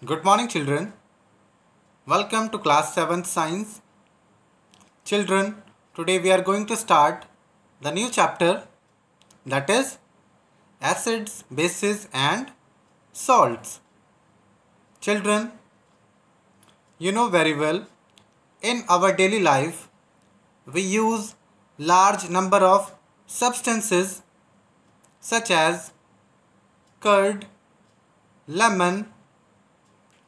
Good morning, children. Welcome to class 7th science. Children, today we are going to start the new chapter, that is acids, bases and salts. Children, you know very well, in our daily life we use large number of substances such as curd, lemon,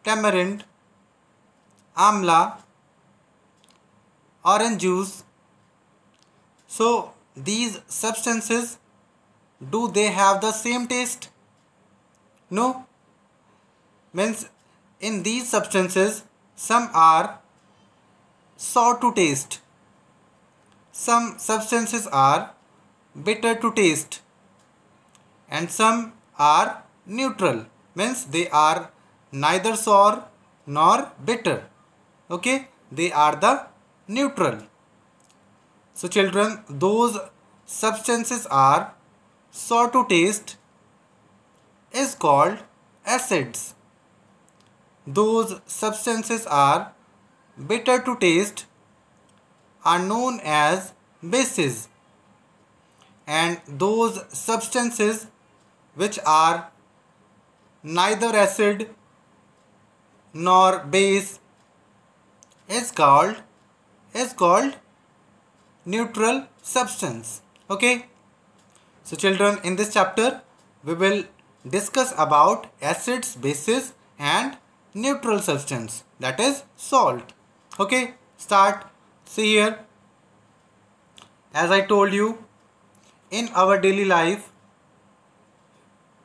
tamarind, amla, orange juice. So these substances, do they have the same taste? No. Means in these substances some are sour to taste, some substances are bitter to taste, and some are neutral, means they are neither sour nor bitter. Okay, they are the neutral. So children, those substances are sour to taste is called acids. Those substances are bitter to taste are known as bases, and those substances which are neither acid nor base is called neutral substance. Okay, so children, in this chapter we will discuss about acids, bases and neutral substance, that is salt. Okay, start. See here, as I told you, in our daily life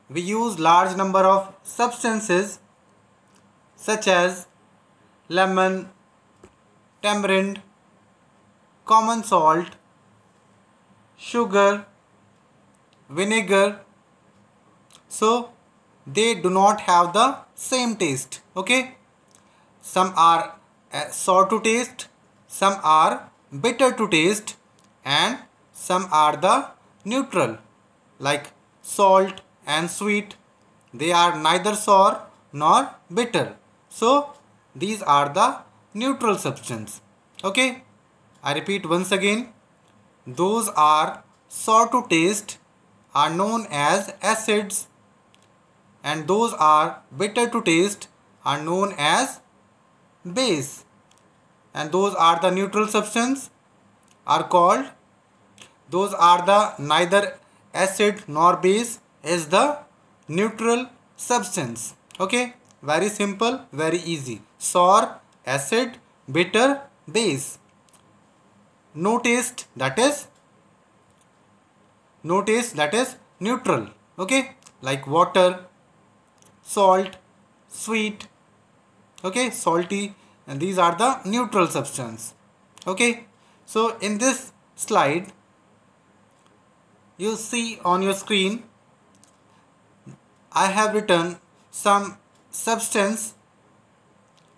we use large number of substances such as lemon, tamarind, common salt, sugar, vinegar. So they do not have the same taste. Okay, some are sour to taste, some are bitter to taste, and some are the neutral, like salt and sweet. They are neither sour nor bitter. So these are the neutral substance. Okay, I repeat once again, those are sour to taste are known as acids, and those are bitter to taste are known as base, and those are the neutral substance are called, those are the neither acid nor base is the neutral substance. Okay, very simple, very easy. Sour, acid, bitter, base. No taste, that is neutral. Okay, like water, salt, sweet. Okay, salty, and these are the neutral substance. Okay, so in this slide you see on your screen, I have written some substance.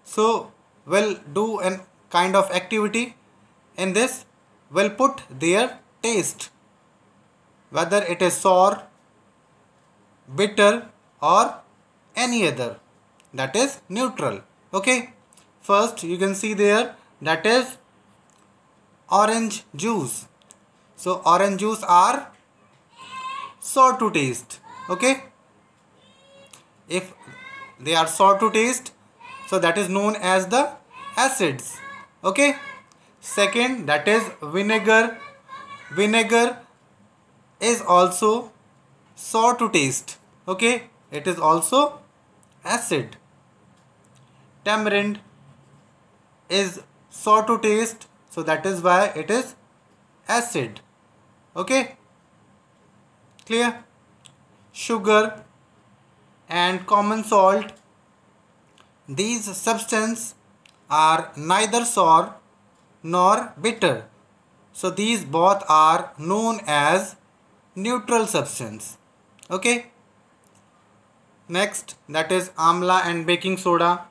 So we'll do an kind of activity. In this we'll put their taste, whether it is sour, bitter or any other, that is neutral. Okay, first you can see there, that is orange juice. So orange juice are sour to taste. Okay, if they are sour to taste, so that is known as the acids. Okay, second, that is vinegar. Vinegar is also sour to taste. Okay, it is also acid. Tamarind is sour to taste, so that is why it is acid. Okay, clear? Sugar and common salt, these substances are neither sour nor bitter, so these both are known as neutral substance. Okay, next, that is amla and baking soda.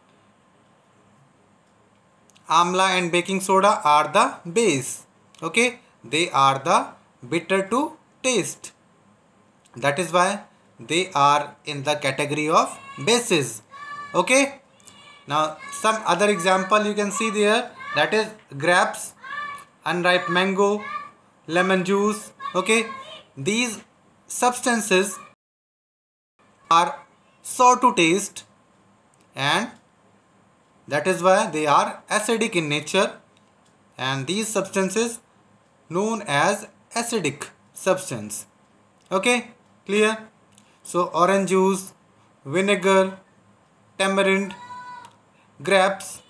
Amla and baking soda are the base. Okay, they are the bitter to taste, that is why they are in the category of bases. Okay, Now some other example you can see there, that is grapes, unripe mango, lemon juice. Okay, these substances are sour to taste, and that is why they are acidic in nature, and these substances known as acidic substance. Okay, clear? So orange juice, vinegar, tamarind, grapes,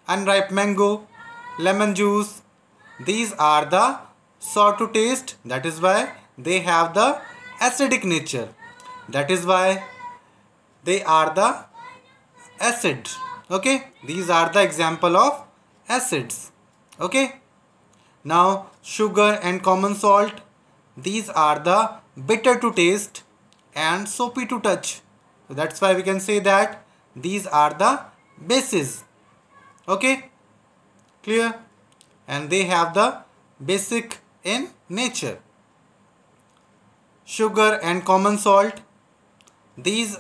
unripe mango, lemon juice, these are the sour to taste, that is why they have the acidic nature, that is why they are the acid. Okay, these are the example of acids. Okay, now sugar and common salt, these are the bitter to taste and soapy to touch, so that's why we can say that these are the bases. Okay, clear? And they have the basic in nature. Sugar and common salt, these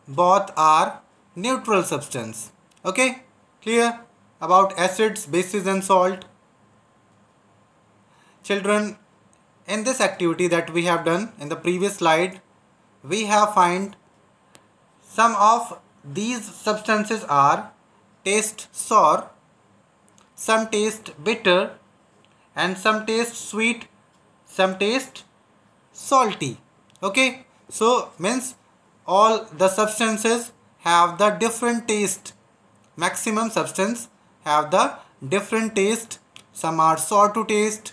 both are neutral substance. Okay, clear about acids, bases and salt? Children, in this activity that we have done in the previous slide, we have find some of these substances are taste sour, some taste bitter, and some taste sweet, some taste salty. Okay, so means all the substances have the different taste. Maximum substance have the different taste. Some are sour to taste,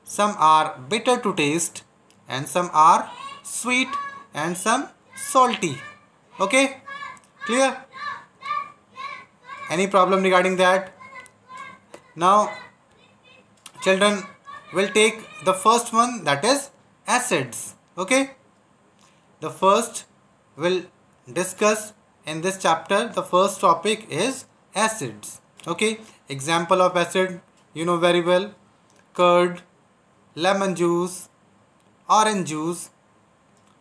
some are bitter to taste, and some are sweet and some salty. Okay, clear? Any problem regarding that? Now children will take the first one, that is acids. Okay, the first will discuss in this chapter, the first topic is acids. Okay, example of acid you know very well: curd, lemon juice, orange juice,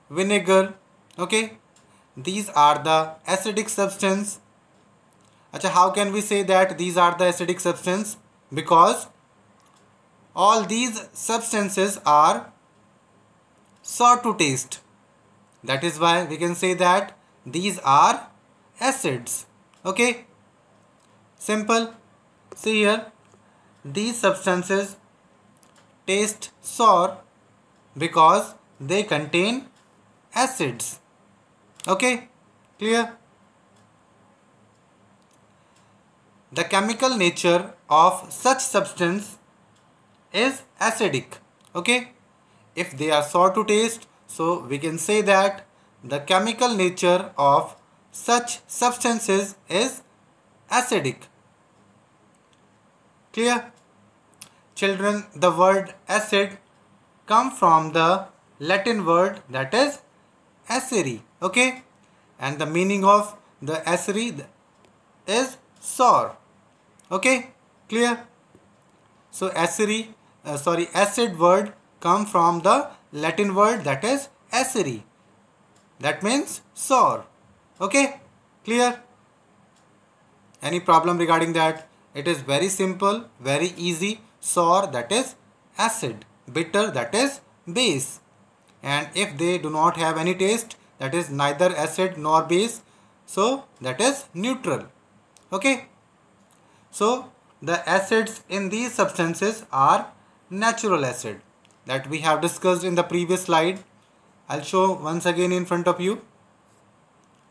vinegar. Okay, these are the acidic substance. Acha, how can we say that these are the acidic substance? Because all these substances are sour to taste, that is why we can say that these are acids. Okay, simple. See here, these substances taste sour because they contain acids. Okay, clear? The chemical nature of such substance is acidic. Okay, if they are sour to taste, so we can say that the chemical nature of such substances is acidic. Clear? Children, the word acid come from the Latin word, that is acere. Okay, and the meaning of the acere is sour. Okay, clear? So acid word come from the Latin word, that is acere, that means sour. Okay, clear? Any problem regarding that? It is very simple, very easy. Sour, that is acid; bitter, that is base. And if they do not have any taste, that is neither acid nor base, so that is neutral. Okay, so the acids in these substances are natural acid that we have discussed in the previous slide. I'll show once again in front of you.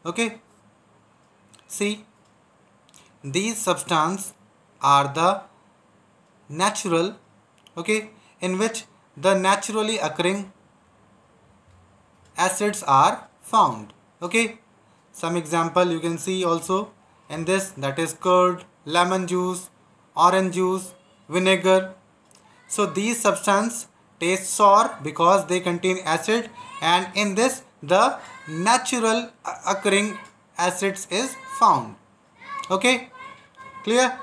Okay, see, these substances are the natural, okay, in which the naturally occurring acids are found. Okay, some example you can see also in this, that is curd, lemon juice, orange juice, vinegar. So these substances taste sour because they contain acid, and in this the natural occurring acids is found. Okay, clear?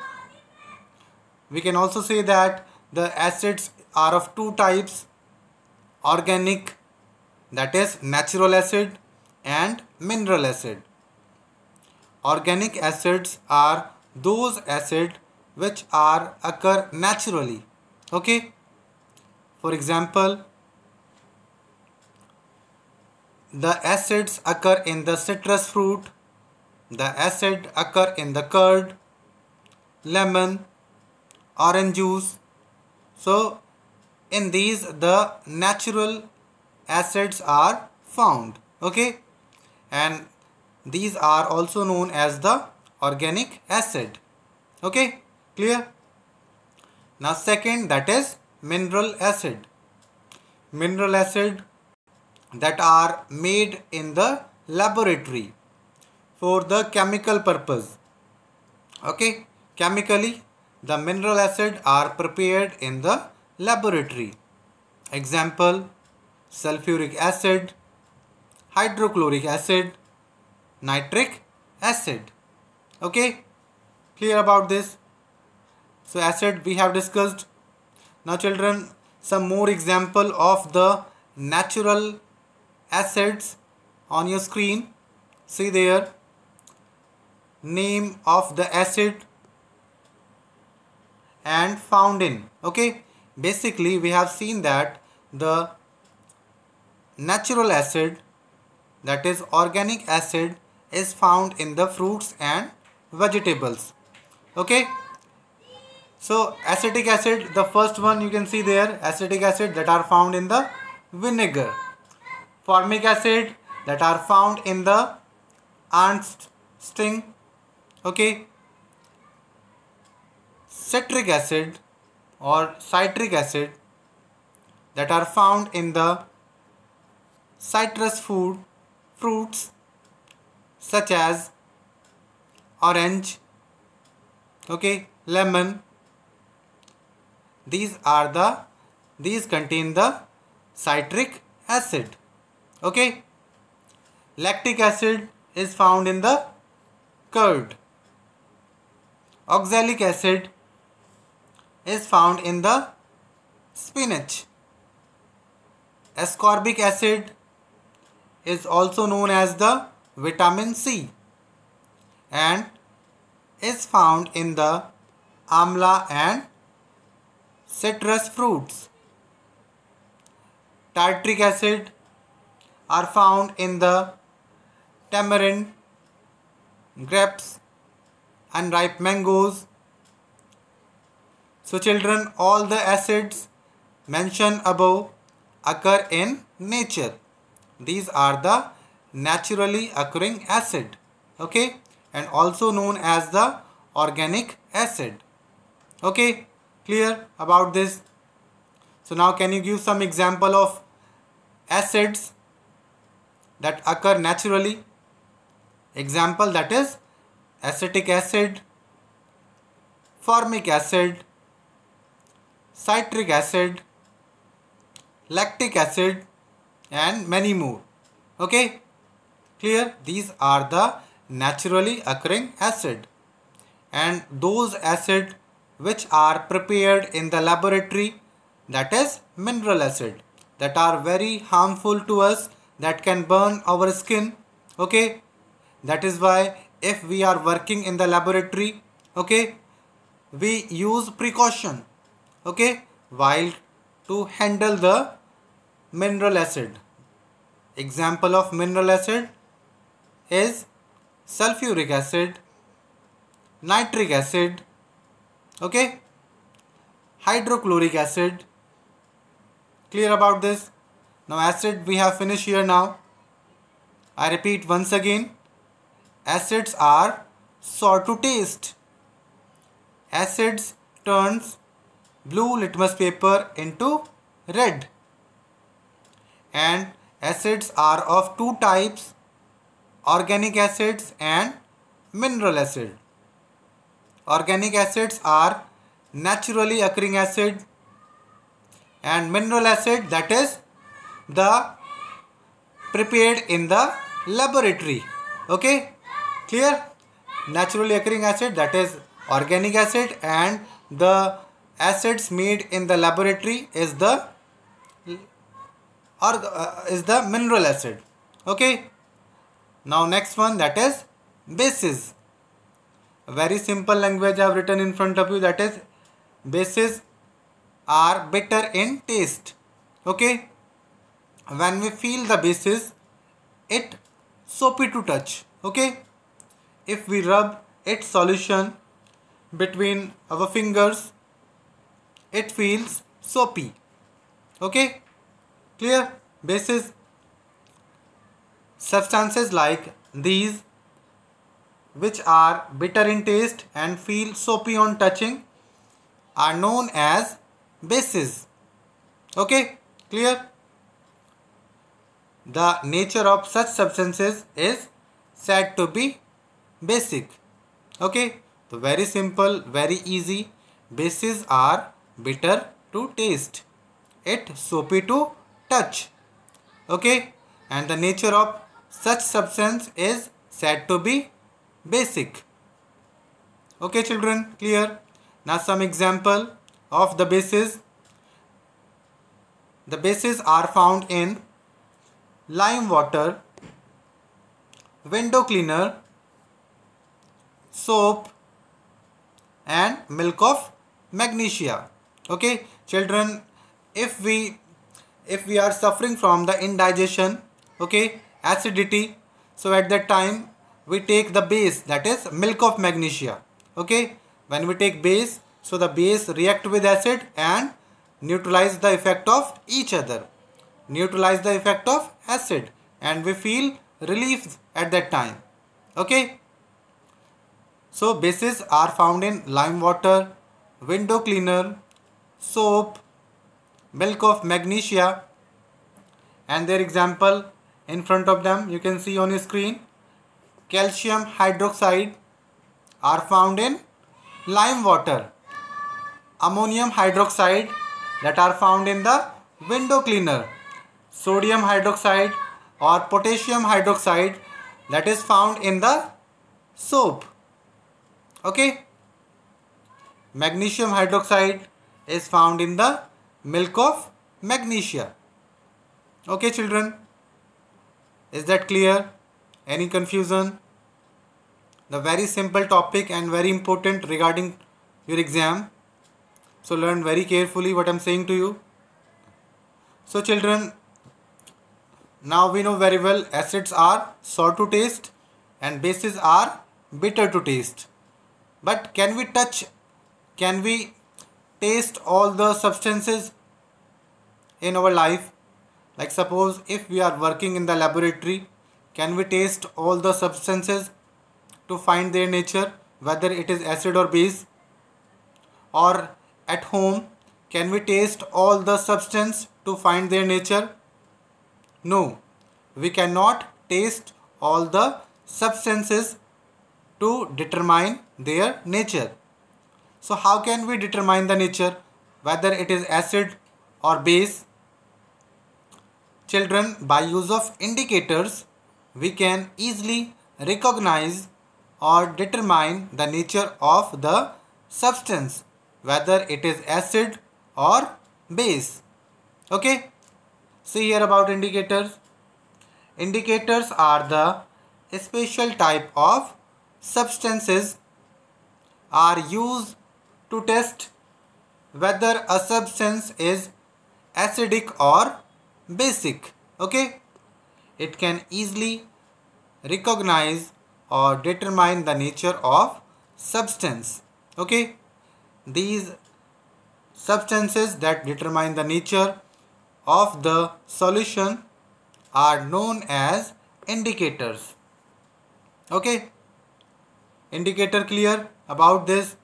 We can also say that the acids are of two types: organic, that is natural acid, and mineral acid. organic acids are those acids which are occur naturally. Okay. For example, the acids occur in the citrus fruit, the acid occur in the curd, lemon, orange juice. So in these the natural acids are found. Okay, and these are also known as the organic acid. Okay, clear? Now second, that is mineral acid. Mineral acid that are made in the laboratory for the chemical purpose. Okay, chemically the mineral acid are prepared in the laboratory. Example, sulfuric acid, hydrochloric acid, nitric acid. Okay, clear about this? So acid we have discussed. Now children, some more example of the natural acids on your screen. See there, name of the acid and found in. Okay, basically we have seen that the natural acid, that is organic acid, is found in the fruits and vegetables. Okay, so acetic acid, the first one you can see there, acetic acid that are found in the vinegar. Formic acid that are found in the ant sting. Okay, citric acid or citric acid that are found in the citrus fruits such as orange, okay, lemon. These contain the citric acid. Okay, lactic acid is found in the curd. Oxalic acid is found in the spinach. Ascorbic acid is also known as the vitamin C and is found in the amla and citrus fruits. Tartaric acid are found in the tamarind, grapes, unripe mangoes. So children, all the acids mentioned above occur in nature. These are the naturally occurring acid. Okay, and also known as the organic acid. Okay, clear about this? So now can you give some example of acids that occur naturally? Example, that is acetic acid, formic acid, citric acid, lactic acid, and many more. Okay, clear? These are the naturally occurring acid, and those acid which are prepared in the laboratory, that is mineral acid, that are very harmful to us, that can burn our skin. Okay, that is why if we are working in the laboratory, okay, we use precaution, okay, while to handle the mineral acid. Example of mineral acid is sulfuric acid, nitric acid, okay, hydrochloric acid. Clear about this? Now acid we have finished here. Now I repeat once again, acids are sour to taste. Acids turns blue litmus paper into red. And acids are of two types, organic acids and mineral acid. Organic acids are naturally occurring acid, and mineral acid, that is the prepared in the laboratory. Okay, clear? Naturally occurring acid, that is organic acid, and the acids made in the laboratory is the mineral acid. Okay, now next one, that is bases. A very simple language I have written in front of you, that is bases are bitter in taste. Okay, when we feel the bases, it soapy to touch. Okay, if we rub its solution between our fingers, it feels soapy. Okay, clear? Bases, substances like these which are bitter in taste and feel soapy on touching are known as bases. Okay, clear? The nature of such substances is said to be basic. Okay, so very simple, very easy. Bases are bitter to taste, it soapy to touch. Okay, and the nature of such substance is said to be basic. Okay children, clear? Now some example of the bases. The bases are found in lime water, window cleaner, soap and milk of magnesia. Okay children, if we are suffering from the indigestion, okay, acidity, so at that time we take the base, that is milk of magnesia. Okay, when we take base, so the base react with acid and neutralize the effect of each other, neutralize the effect of acid, and we feel relief at that time. Okay, so bases are found in lime water, window cleaner, soap, milk of magnesia, and their example in front of them you can see on your screen. Calcium hydroxide are found in lime water, ammonium hydroxide that are found in the window cleaner, sodium hydroxide or potassium hydroxide that is found in the soap. Okay, magnesium hydroxide is found in the milk of magnesia. Okay children, is that clear? Any confusion? The very simple topic and very important regarding your exam. So learn very carefully what I am saying to you. So children, now we know very well acids are sour to taste and bases are bitter to taste. But can we taste all the substances in our life? Like suppose if we are working in the laboratory, can we taste all the substances to find their nature, whether it is acid or base? Or at home, can we taste all the substance to find their nature? No, we cannot taste all the substances to determine their nature. So how can we determine the nature, whether it is acid or base? Children, by use of indicators, we can easily recognize or determine the nature of the substance, whether it is acid or base. Okay, see here about indicators. Indicators are the special type of substances are used to test whether a substance is acidic or basic. Okay, it can easily recognize or determine the nature of substance. Okay, these substances that determine the nature of the solution are known as indicators. Okay, indicator clear about this?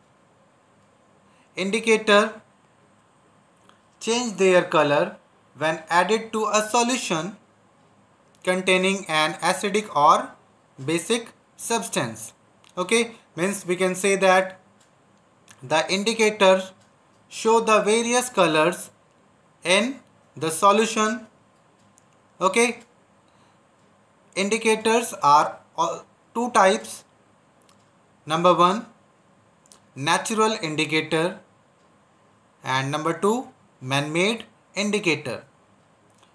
Indicator change their color when added to a solution containing an acidic or basic substance. Okay, means we can say that the indicators show the various colors in the solution. Okay, indicators are two types. Number one, natural indicator, and number two, man-made indicator.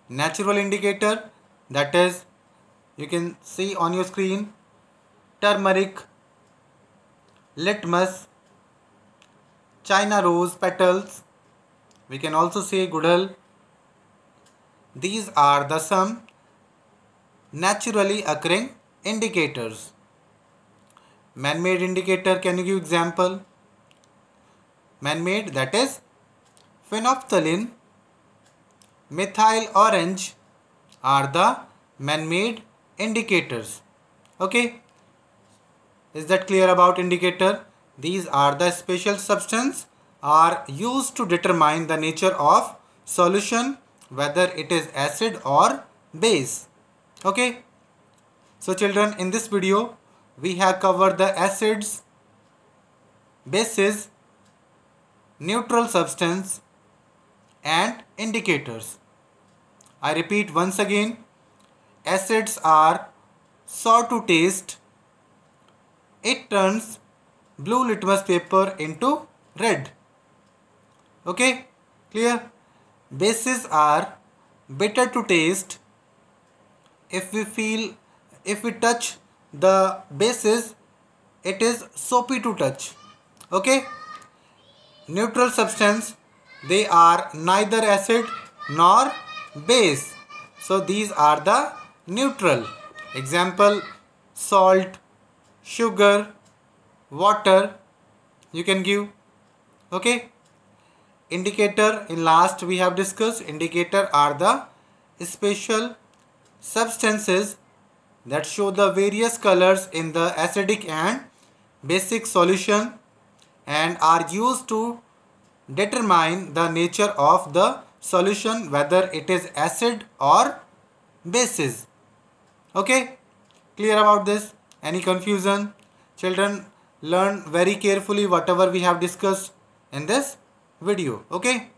Natural indicator, that is, you can see on your screen, turmeric, litmus, China rose petals. We can also say Goodal. These are the some naturally occurring indicators. Man-made indicator, can you give example? Man-made, that is phenolphthalein, methyl orange are the man-made indicators. Okay, is that clear about indicator? These are the special substance are used to determine the nature of solution, whether it is acid or base. Okay, so children, in this video we have covered the acids, bases, neutral substance and indicators. I repeat once again, acids are sour to taste. It turns blue litmus paper into red. Okay, clear? Bases are bitter to taste. If we touch the bases, it is soapy to touch. Okay, neutral substance, they are neither acid nor base, so these are the neutral. Example, salt, sugar, water, you can give. Okay, indicator, in last we have discussed, indicator are the special substances that show the various colors in the acidic and basic solution and are used to determine the nature of the solution, whether it is acid or bases. Okay, clear about this? Any confusion? Children, learn very carefully whatever we have discussed in this video. Okay.